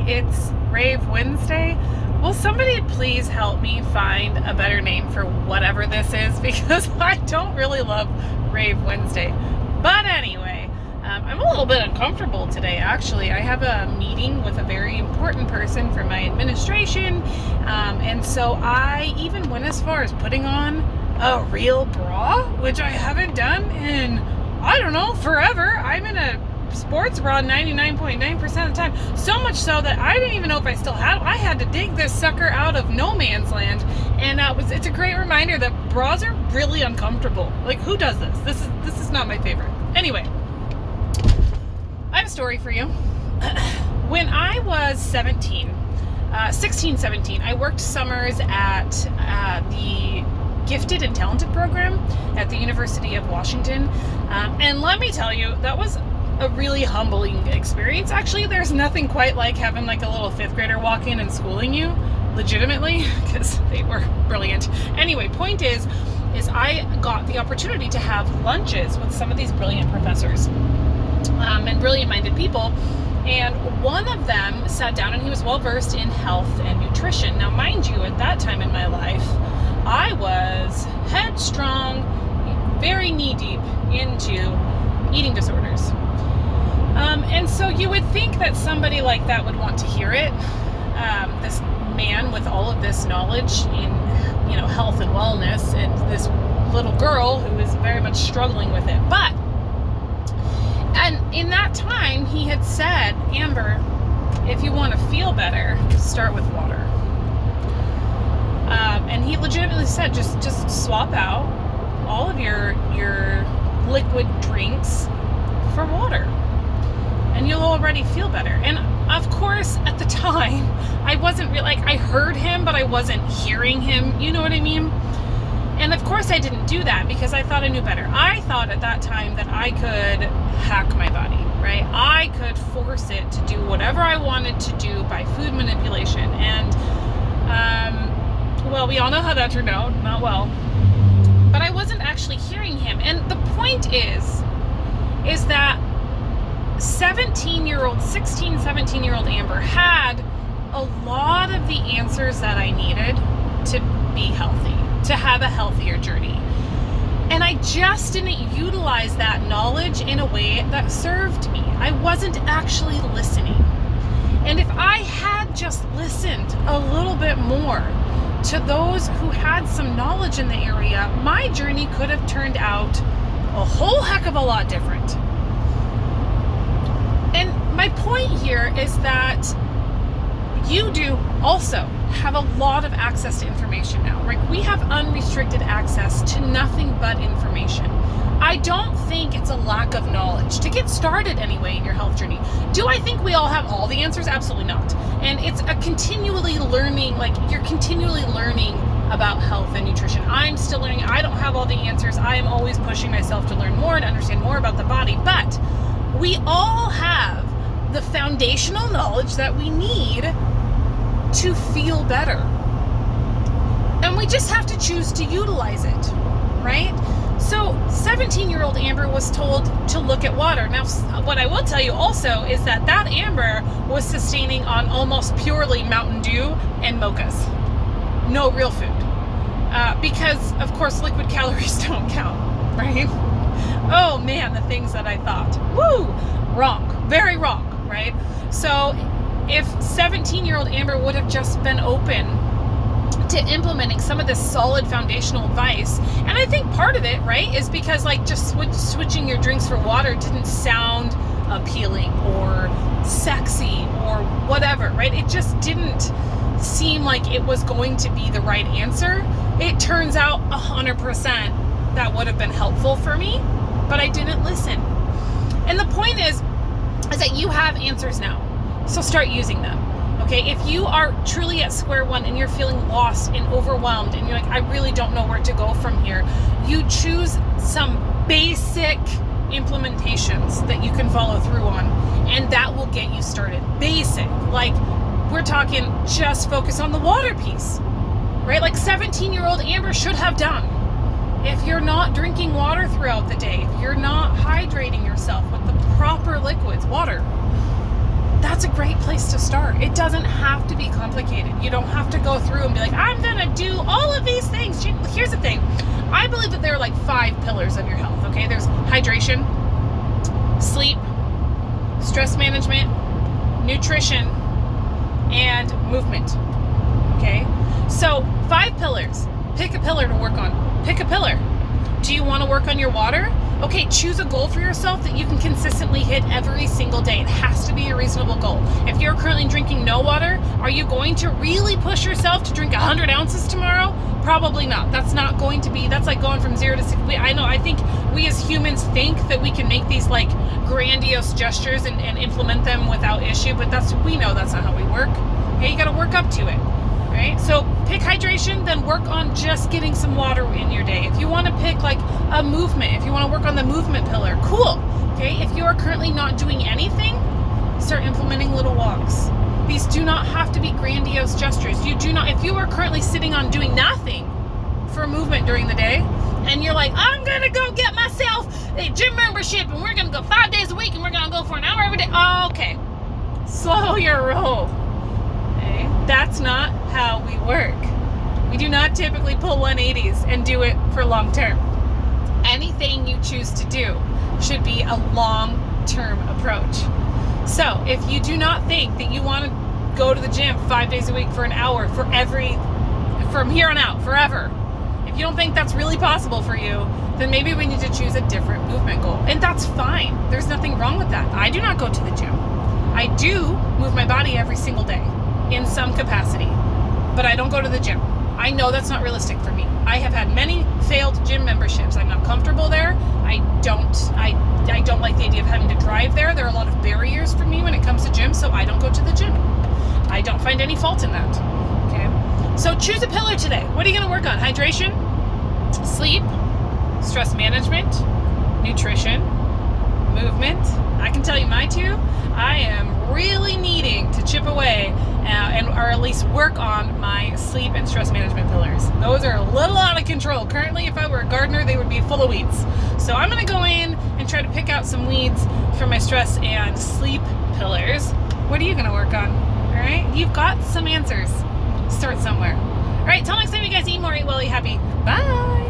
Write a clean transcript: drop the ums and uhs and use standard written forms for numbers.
It's Rave Wednesday. Will somebody please help me find a better name for whatever this is, because I don't really love Rave Wednesday. But anyway, I'm a little bit uncomfortable today, actually. I have a meeting with a very important person for my administration, and so I even went as far as putting on a real bra, which I haven't done in, I don't know, forever. I'm in a sports bra 99.9% of the time, so much so that I didn't even know if I still had. I had to dig this sucker out of no man's land, and it's a great reminder that bras are really uncomfortable. Like, who does this? This is not my favorite. Anyway, I have a story for you. When I was 16, 17, I worked summers at the Gifted and Talented program at the University of Washington, and let me tell you, that was a really humbling experience. Actually, there's nothing quite like having like a little fifth grader walk in and schooling you legitimately, because they were brilliant. Anyway, point is I got the opportunity to have lunches with some of these brilliant professors and brilliant-minded people, and one of them sat down and he was well-versed in health and nutrition. Now, mind you, at that time in my life, I was headstrong, very knee-deep into eating disorders. And so you would think that somebody like that would want to hear it. This man with all of this knowledge in, health and wellness, and this little girl who is very much struggling with it. And in that time, he had said, Amber, if you want to feel better, start with water. And he legitimately said, just swap out all of your liquid drinks for water, and you'll already feel better. And of course, at the time, I wasn't really, I heard him, but I wasn't hearing him, you know what I mean? And of course I didn't do that, because I thought I knew better. I thought at that time that I could hack my body, right? I could force it to do whatever I wanted to do by food manipulation. And, well, we all know how that turned out, not well. But I wasn't actually hearing him. And the point is that 17-year-old Amber had a lot of the answers that I needed to be healthy, to have a healthier journey. And I just didn't utilize that knowledge in a way that served me. I wasn't actually listening. And if I had just listened a little bit more to those who had some knowledge in the area, my journey could have turned out a whole heck of a lot different. And my point here is that you do also have a lot of access to information now, right? We have unrestricted access to nothing but information. I don't think it's a lack of knowledge to get started anyway in your health journey. Do I think we all have all the answers? Absolutely not. And it's a continually learning, you're continually learning about health and nutrition. I'm still learning. I don't have all the answers. I am always pushing myself to learn more and understand more about the body, but we all have the foundational knowledge that we need to feel better. And we just have to choose to utilize it, right? So 17-year-old Amber was told to look at water. Now, what I will tell you also is that Amber was sustaining on almost purely Mountain Dew and mochas. No real food. Because, of course, liquid calories don't count, right? Oh man, the things that I thought. Woo! Wrong. Very wrong, right? So if 17-year-old Amber would have just been open to implementing some of this solid foundational advice, and I think part of it, right, is because just switching your drinks for water didn't sound appealing or sexy or whatever, right? It just didn't seem like it was going to be the right answer. It turns out 100% that would have been helpful for me, but I didn't listen. And the point is that you have answers now, so start using them. Okay, if you are truly at square one and you're feeling lost and overwhelmed and you're like, I really don't know where to go from here, you choose some basic implementations that you can follow through on, and that will get you started. Basic, we're talking just focus on the water piece, right? 17-year-old Amber should have done. If you're not drinking water throughout the day, if you're not hydrating yourself with the proper liquids, water, that's that's a great place to start. It doesn't have to be complicated. You don't have to go through and be like, I'm going to do all of these things. Here's the thing. I believe that there are like 5 pillars of your health, okay? There's hydration, sleep, stress management, nutrition, and movement, okay? So 5 pillars. Pick a pillar to work on. Pick a pillar. Do you want to work on your water? Okay, choose a goal for yourself that you can consistently hit every single day. It has to be a reasonable goal. If you're currently drinking no water, are you going to really push yourself to drink 100 ounces tomorrow? Probably not. That's not going to be, that's like going from 0 to 60. I think we as humans think that we can make these like grandiose gestures and implement them without issue, but we know that's not how we work. Okay, you gotta work up to it. Right? So pick hydration, then work on just getting some water in your day. If you want to pick like a movement, if you want to work on the movement pillar, cool. Okay? If you are currently not doing anything, start implementing little walks. These do not have to be grandiose gestures. If you are currently sitting on doing nothing for movement during the day, and you're like, I'm gonna go get myself a gym membership and we're gonna go 5 days a week and we're gonna go for an hour every day. Oh, okay. Slow your roll. Okay? That's not how we work. We do not typically pull 180s and do it for long term. Anything you choose to do should be a long-term approach. So if you do not think that you want to go to the gym 5 days a week for an hour from here on out, forever, if you don't think that's really possible for you, then maybe we need to choose a different movement goal. And that's fine. There's nothing wrong with that. I do not go to the gym. I do move my body every single day in some capacity, but I don't go to the gym. I know that's not realistic for me. I have had many failed gym memberships. I'm not comfortable there. I don't like the idea of having to drive there. There are a lot of barriers for me when it comes to gym, so I don't go to the gym. I don't find any fault in that. Okay? So choose a pillar today. What are you going to work on? Hydration, sleep, stress management, nutrition, movement. I can tell you my 2. I am really needing to chip away or at least work on my sleep and stress management pillars. Those are a little out of control. Currently, if I were a gardener, they would be full of weeds. So I'm going to go in and try to pick out some weeds for my stress and sleep pillars. What are you going to work on? All right? You've got some answers. Start somewhere. All right, till next time, you guys eat more, eat well, eat happy. Bye.